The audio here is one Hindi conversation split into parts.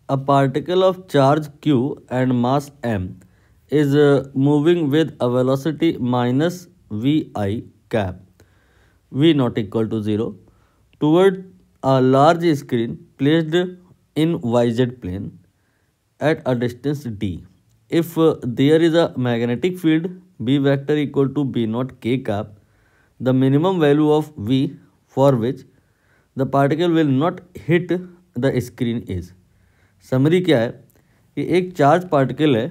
a particle of charge q and mass m is moving with a velocity minus vi cap v not equal to 0 toward a large screen placed in yz plane at a distance d. If there is a magnetic field b vector equal to b naught k cap, the minimum value of v for which the particle will not hit the screen is. Summary क्या है कि एक चार्ज पार्टिकल है,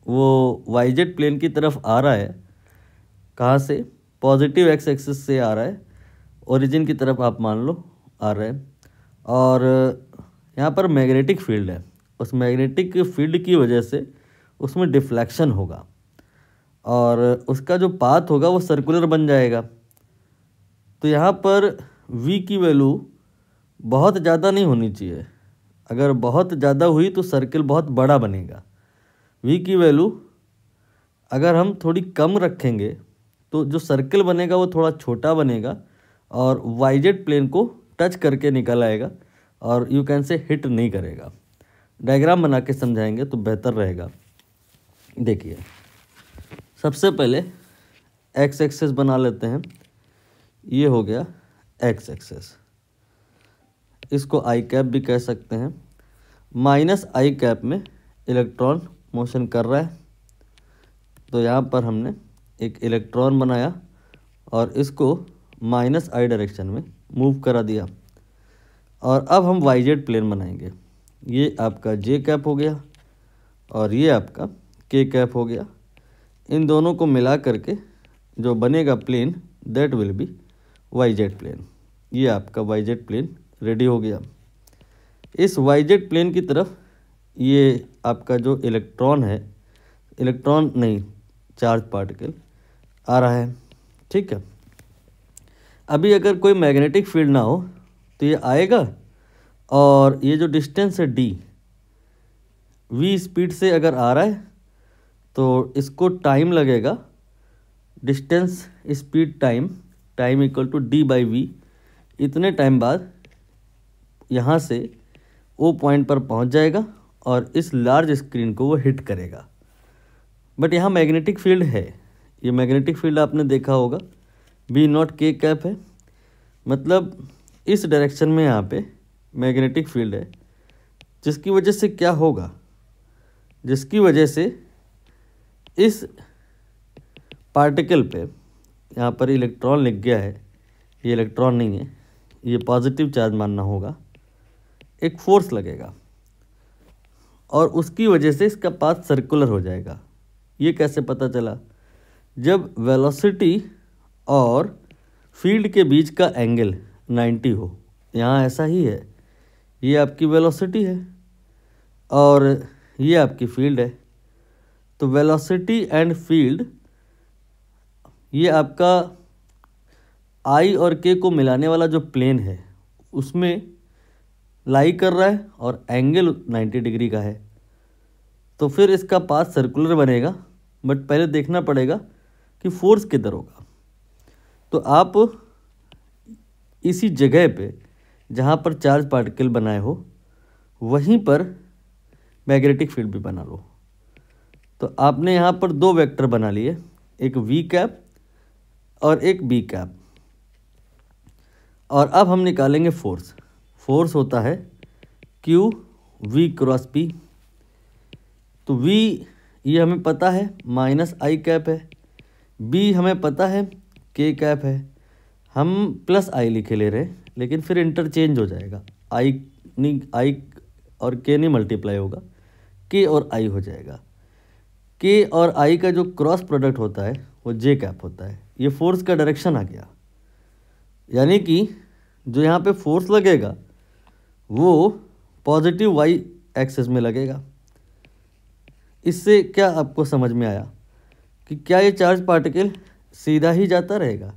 वो वाईजेड प्लेन की तरफ आ रहा है. कहाँ से? पॉजिटिव एक्स एक्सिस से आ रहा है, ओरिजिन की तरफ आप मान लो आ रहा है. और यहाँ पर मैग्नेटिक फील्ड है, उस मैग्नेटिक फील्ड की वजह से उसमें डिफ्लेक्शन होगा और उसका जो पाथ होगा वो सर्कुलर बन जाएगा. तो यहाँ पर v की वैल्यू बहुत ज़्यादा नहीं होनी चाहिए. अगर बहुत ज़्यादा हुई तो सर्किल बहुत बड़ा बनेगा. v की वैल्यू अगर हम थोड़ी कम रखेंगे तो जो सर्किल बनेगा वो थोड़ा छोटा बनेगा और वाईजेड प्लेन को टच करके निकल आएगा और यू कैन से हिट नहीं करेगा. डायग्राम बना के समझाएंगे तो बेहतर रहेगा. देखिए, सबसे पहले एक्स एक्सेस बना लेते हैं. ये हो गया एक्स एक्सेस, इसको आई कैप भी कह सकते हैं. माइनस आई कैप में इलेक्ट्रॉन मोशन कर रहा है, तो यहाँ पर हमने एक इलेक्ट्रॉन बनाया और इसको माइनस आई डायरेक्शन में मूव करा दिया. और अब हम वाईजेड प्लेन बनाएंगे. ये आपका जे कैप हो गया और ये आपका के कैप हो गया. इन दोनों को मिला करके जो बनेगा plane that will be YZ plane. ये आपका वाईजेड प्लेन रेडी हो गया. इस वाईजेड प्लेन की तरफ ये आपका जो इलेक्ट्रॉन है, इलेक्ट्रॉन नहीं चार्ज पार्टिकल आ रहा है. ठीक है. अभी अगर कोई मैग्नेटिक फील्ड ना हो तो ये आएगा और ये जो डिस्टेंस है डी, वी स्पीड से अगर आ रहा है तो इसको टाइम लगेगा. Distance speed time equal to D by V. इतने टाइम बाद यहाँ से ओ पॉइंट पर पहुँच जाएगा और इस लार्ज स्क्रीन को वो हिट करेगा. बट यहाँ मैग्नेटिक फील्ड है. ये मैग्नेटिक फील्ड आपने देखा होगा, बी नॉट के कैप है. मतलब इस डायरेक्शन में यहाँ पे मैग्नेटिक फील्ड है, जिसकी वजह से क्या होगा, जिसकी वजह से इस पार्टिकल पे यहाँ पर इलेक्ट्रॉन लिख गया है, ये इलेक्ट्रॉन नहीं है, ये पॉजिटिव चार्ज मानना होगा. एक फोर्स लगेगा और उसकी वजह से इसका पाथ सर्कुलर हो जाएगा. ये कैसे पता चला? जब वेलोसिटी और फील्ड के बीच का एंगल 90 हो. यहाँ ऐसा ही है. ये आपकी वेलोसिटी है और ये आपकी फील्ड है. तो वेलोसिटी एंड फील्ड, ये आपका आई और के को मिलाने वाला जो प्लेन है उसमें लाई कर रहा है और एंगल 90 डिग्री का है. तो फिर इसका पाथ सर्कुलर बनेगा. बट पहले देखना पड़ेगा कि फोर्स किधर होगा. तो आप इसी जगह पे जहाँ पर चार्ज पार्टिकल बनाए हो वहीं पर मैग्नेटिक फील्ड भी बना लो. तो आपने यहाँ पर दो वेक्टर बना लिए, एक वी कैप और एक बी कैप. और अब हम निकालेंगे फोर्स. फोर्स होता है क्यू वी क्रॉस पी. तो वी ये हमें पता है माइनस आई कैप है, बी हमें पता है के कैप है. हम प्लस आई लिखे ले रहे हैं लेकिन फिर इंटरचेंज हो जाएगा. आई और के नहीं मल्टीप्लाई होगा, के और आई हो जाएगा. के और आई का जो क्रॉस प्रोडक्ट होता है वो जे कैप होता है. ये फोर्स का डायरेक्शन आ गया. यानी कि जो यहाँ पे फोर्स लगेगा वो पॉजिटिव वाई एक्सिस में लगेगा. इससे क्या आपको समझ में आया कि क्या ये चार्ज पार्टिकल सीधा ही जाता रहेगा?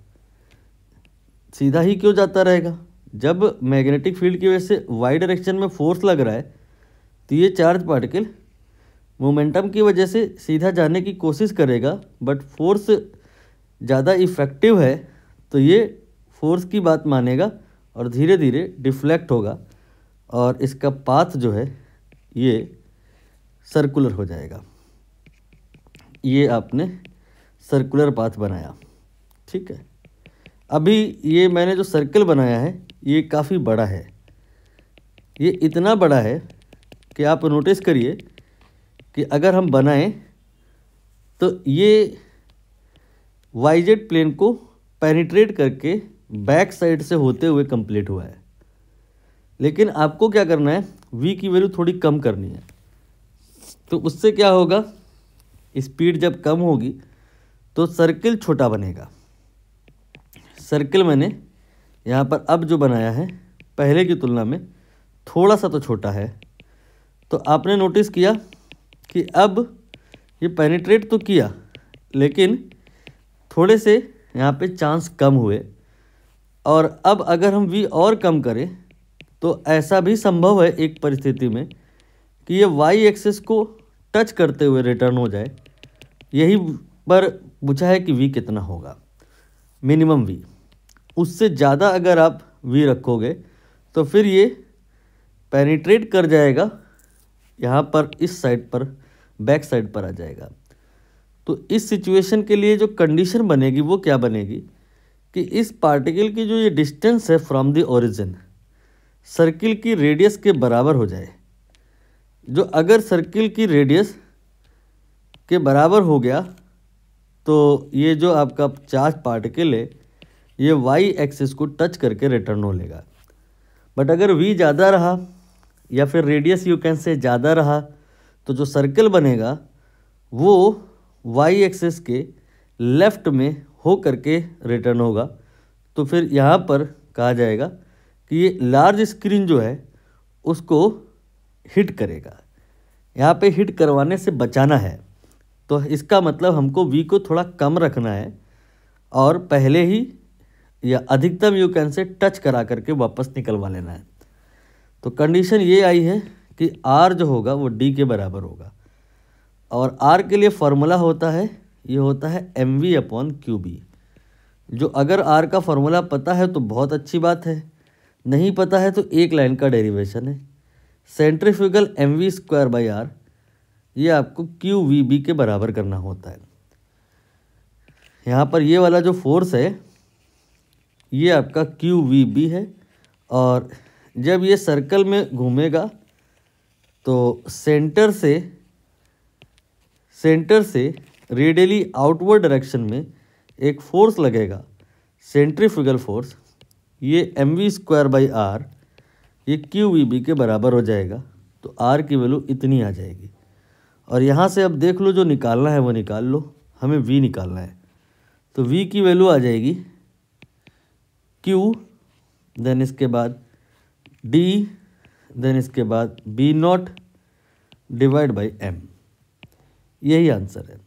सीधा ही क्यों जाता रहेगा? जब मैग्नेटिक फील्ड की वजह से वाई डायरेक्शन में फोर्स लग रहा है तो ये चार्ज पार्टिकल मोमेंटम की वजह से सीधा जाने की कोशिश करेगा. बट फोर्स ज़्यादा इफ़ेक्टिव है तो ये फोर्स की बात मानेगा और धीरे धीरे डिफ्लेक्ट होगा और इसका पाथ जो है ये सर्कुलर हो जाएगा। ये आपने सर्कुलर पाथ बनाया, ठीक है। अभी ये मैंने जो सर्कल बनाया है ये काफ़ी बड़ा है, ये इतना बड़ा है कि आप नोटिस करिए कि अगर हम बनाएं तो ये YZ प्लेन को पेनिट्रेट करके बैक साइड से होते हुए कंप्लीट हुआ है। लेकिन आपको क्या करना है, V की वैल्यू थोड़ी कम करनी है। तो उससे क्या होगा, स्पीड जब कम होगी तो सर्किल छोटा बनेगा। सर्किल मैंने यहाँ पर अब जो बनाया है पहले की तुलना में थोड़ा सा तो छोटा है। तो आपने नोटिस किया कि अब ये पेनिट्रेट तो किया लेकिन थोड़े से यहाँ पे चांस कम हुए। और अब अगर हम V और कम करें तो ऐसा भी संभव है एक परिस्थिति में कि ये Y एक्सिस को टच करते हुए रिटर्न हो जाए। यही पर पूछा है कि V कितना होगा, मिनिमम V। उससे ज़्यादा अगर आप V रखोगे तो फिर ये पेनिट्रेट कर जाएगा यहाँ पर, इस साइड पर, बैक साइड पर आ जाएगा। तो इस सिचुएशन के लिए जो कंडीशन बनेगी वो क्या बनेगी कि इस पार्टिकल की जो ये डिस्टेंस है फ्रॉम द ओरिजिन सर्किल की रेडियस के बराबर हो जाए। जो अगर सर्किल की रेडियस के बराबर हो गया तो ये जो आपका चार्ज पार्टिकल है ये Y एक्सिस को टच करके रिटर्न हो लेगा। बट अगर V ज़्यादा रहा या फिर रेडियस यू कैन से ज़्यादा रहा तो जो सर्कल बनेगा वो Y एक्सिस के लेफ़्ट में हो करके रिटर्न होगा। तो फिर यहाँ पर कहा जाएगा कि ये लार्ज स्क्रीन जो है उसको हिट करेगा। यहाँ पे हिट करवाने से बचाना है, तो इसका मतलब हमको V को थोड़ा कम रखना है और पहले ही या अधिकतम यू कैन से टच करा करके वापस निकलवा लेना है। तो कंडीशन ये आई है कि R जो होगा वो D के बराबर होगा। और R के लिए फॉर्मूला होता है, ये होता है mv/qb। जो अगर R का फॉर्मूला पता है तो बहुत अच्छी बात है, नहीं पता है तो एक लाइन का डेरिवेशन है। सेंट्रीफ्यूगल mv²/r ये आपको qvb के बराबर करना होता है। यहाँ पर ये वाला जो फोर्स है ये आपका qvb है। और जब ये सर्कल में घूमेगा तो सेंटर से रेडियली आउटवर्ड डायरेक्शन में एक फोर्स लगेगा, सेंट्रीफ्यूगल फोर्स। ये mv²/r ये qvb के बराबर हो जाएगा। तो r की वैल्यू इतनी आ जाएगी। और यहाँ से अब देख लो, जो निकालना है वो निकाल लो, हमें v निकालना है। तो v की वैल्यू आ जाएगी q, देन इसके बाद d, देन इसके बाद b0 डिवाइड बाई m। यही आंसर है।